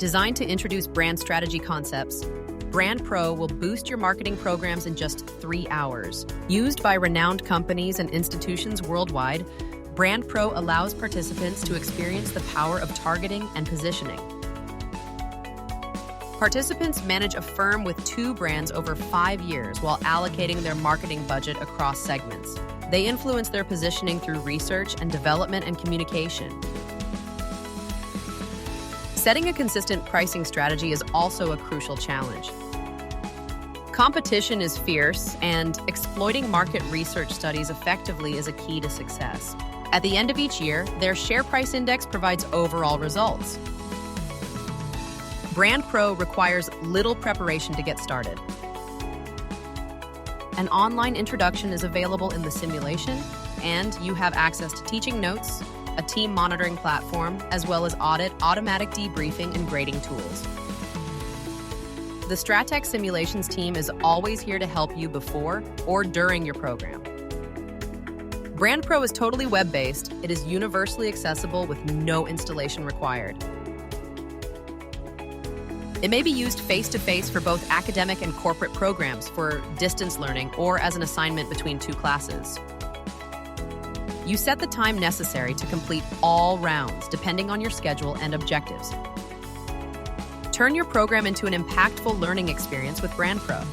Designed to introduce brand strategy concepts, BrandPRO will boost your marketing programs in just 3 hours. Used by renowned companies and institutions worldwide, BrandPRO allows participants to experience the power of targeting and positioning. Participants manage a firm with 2 brands over 5 years while allocating their marketing budget across segments. They influence their positioning through research and development and communication. Setting a consistent pricing strategy is also a crucial challenge. Competition is fierce, and exploiting market research studies effectively is a key to success. At the end of each year, their share price index provides overall results. BrandPRO requires little preparation to get started. An online introduction is available in the simulation, and you have access to teaching notes, a team monitoring platform, as well as automatic debriefing and grading tools. The Stratex Simulations team is always here to help you before or during your program. BrandPRO is totally web-based. It is universally accessible with no installation required. It may be used face-to-face for both academic and corporate programs, for distance learning, or as an assignment between 2 classes. You set the time necessary to complete all rounds, depending on your schedule and objectives. Turn your program into an impactful learning experience with BrandPRO.